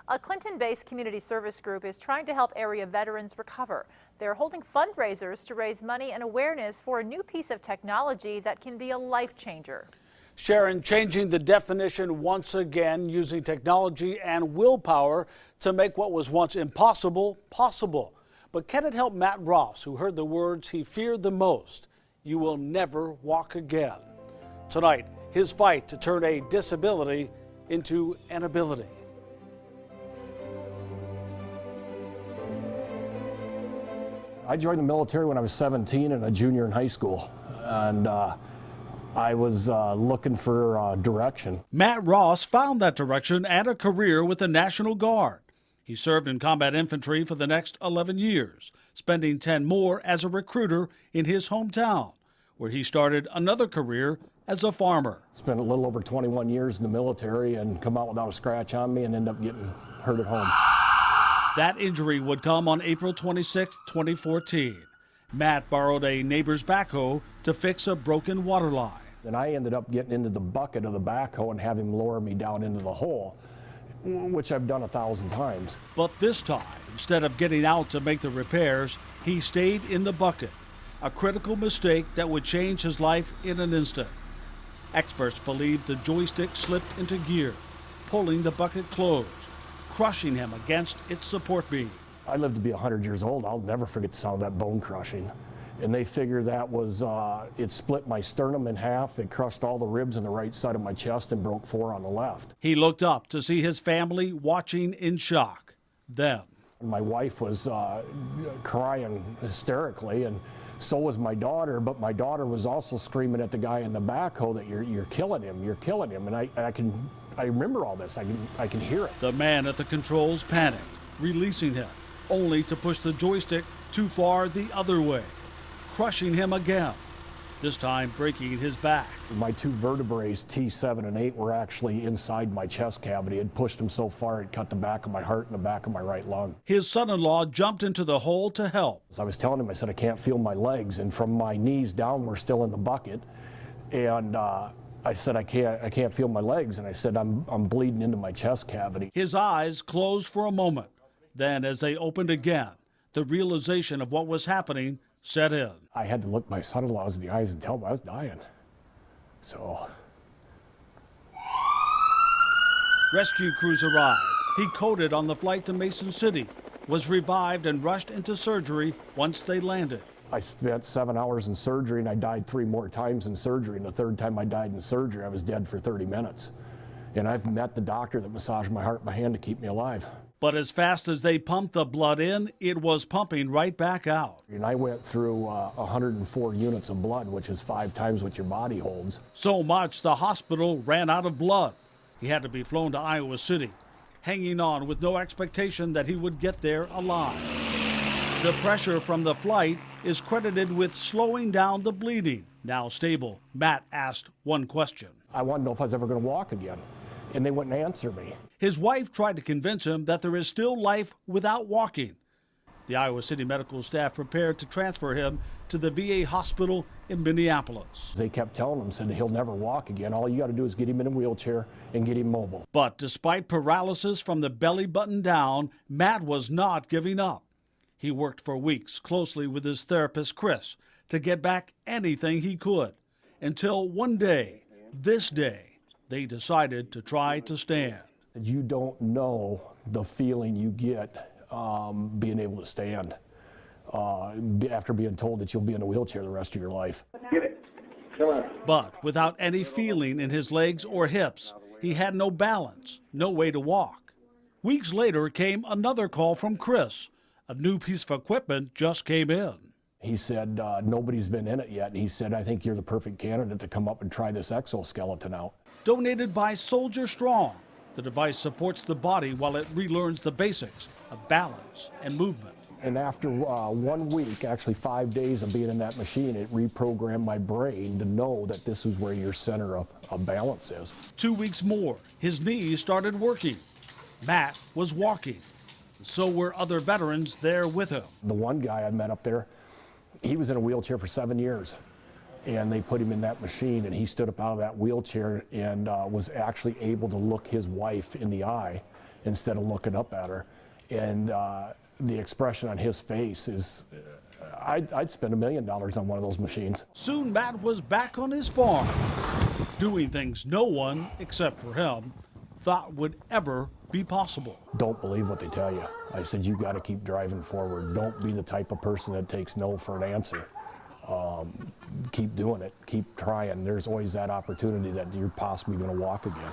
A Clinton-based community service group is trying to help area veterans recover. They're holding fundraisers to raise money and awareness for a new piece of technology that can be a life changer. Sharon, changing the definition once again, using technology and willpower to make what was once impossible possible. But can it help Matt Ross, who heard the words he feared the most? You will never walk again. Tonight, his fight to turn a disability into an ability. I joined the military when I was 17 and a junior in high school, and I was looking for direction. Matt Ross found that direction and a career with the National Guard. He served in combat infantry for the next 11 years, spending 10 more as a recruiter in his hometown, where he started another career as a farmer. Spent a little over 21 years in the military and come out without a scratch on me and end up getting hurt at home. That injury would come on April 26, 2014. Matt borrowed a neighbor's backhoe to fix a broken water line. And I ended up getting into the bucket of the backhoe and have him lower me down into the hole, which I've done 1,000 times. But this time, instead of getting out to make the repairs, he stayed in the bucket, a critical mistake that would change his life in an instant. Experts believe the joystick slipped into gear, pulling the bucket closed, crushing him against its support beam. I lived to be 100 years old. I'll never forget the sound of that bone crushing. And they figure that was, it split my sternum in half, it crushed all the ribs on the right side of my chest and broke 4 on the left. He looked up to see his family watching in shock. Then my wife was crying hysterically, and so was my daughter, but my daughter was also screaming at the guy in the backhoe that you're killing him, you're killing him. And I remember all this, I can hear it. The man at the controls panicked, releasing him, only to push the joystick too far the other way, crushing him again, this time breaking his back. My 2 vertebrae, T7 and 8, were actually inside my chest cavity. It pushed them so far it cut the back of my heart and the back of my right lung. His son-in-law jumped into the hole to help. As I was telling him, I said, I can't feel my legs, and from my knees down, we're still in the bucket. And I said, I can't feel my legs, and I said, I'm bleeding into my chest cavity. His eyes closed for a moment. Then, as they opened again, the realization of what was happening set in. I had to look my son-in-laws in the eyes and tell him I was dying. So. Rescue crews arrived. He coded on the flight to Mason City, was revived and rushed into surgery once they landed. I spent 7 hours in surgery, and I died 3 more times in surgery. And the 3rd time I died in surgery, I was dead for 30 minutes. And I've met the doctor that massaged my heart and my hand to keep me alive. But as fast as they pumped the blood in, it was pumping right back out. And I went through 104 units of blood, which is 5 times what your body holds. So much the hospital ran out of blood. He had to be flown to Iowa City, hanging on with no expectation that he would get there alive. The pressure from the flight is credited with slowing down the bleeding. Now stable, Matt asked one question. I wanted to know if I was ever going to walk again, and they wouldn't answer me. His wife tried to convince him that there is still life without walking. The Iowa City medical staff prepared to transfer him to the VA hospital in Minneapolis. They kept telling him, said he'll never walk again. All you got to do is get him in a wheelchair and get him mobile. But despite paralysis from the belly button down, Matt was not giving up. He worked for weeks closely with his therapist, Chris, to get back anything he could, until one day, this day, they decided to try to stand. You don't know the feeling you get being able to stand after being told that you'll be in a wheelchair the rest of your life. Get it. Come on. But without any feeling in his legs or hips, he had no balance, no way to walk. Weeks later came another call from Chris. A new piece of equipment just came in. He said, nobody's been in it yet. And he said, I think you're the perfect candidate to come up and try this exoskeleton out. Donated by SoldierStrong, the device supports the body while it relearns the basics of balance and movement. And after 1 week, actually 5 days of being in that machine, it reprogrammed my brain to know that this is where your center of balance is. 2 weeks more, his knees started working. Matt was walking. So were other veterans there with him. The one guy I met up there, he was in a wheelchair for 7 years. And they put him in that machine, and he stood up out of that wheelchair and was actually able to look his wife in the eye instead of looking up at her. And the expression on his face is, I'd spend $1 million on one of those machines. Soon Matt was back on his farm, doing things no one, except for him, thought would ever be possible. Don't believe what they tell you. I said, you got to keep driving forward. Don't be the type of person that takes no for an answer. Keep doing it. Keep trying. There's always that opportunity that you're possibly going to walk again.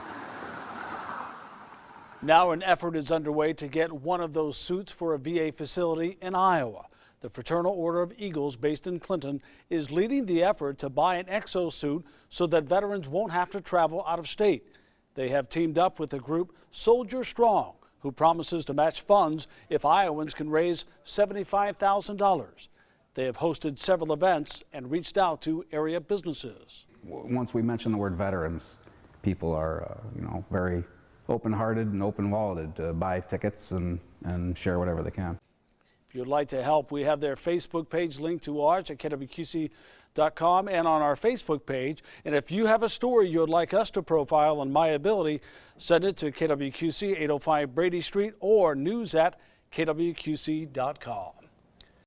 Now an effort is underway to get one of those suits for a VA facility in Iowa. The Fraternal Order of Eagles, based in Clinton, is leading the effort to buy an exosuit so that veterans won't have to travel out of state. They have teamed up with the group SoldierStrong, who promises to match funds if Iowans can raise $75,000. They have hosted several events and reached out to area businesses. Once we mention the word veterans, people are, very open-hearted and open-walleted to buy tickets and share whatever they can. If you'd like to help, we have their Facebook page linked to ours at kwqc.com and on our Facebook page. And if you have a story you'd like us to profile on My Ability, send it to KWQC 805 Brady Street or news@kwqc.com.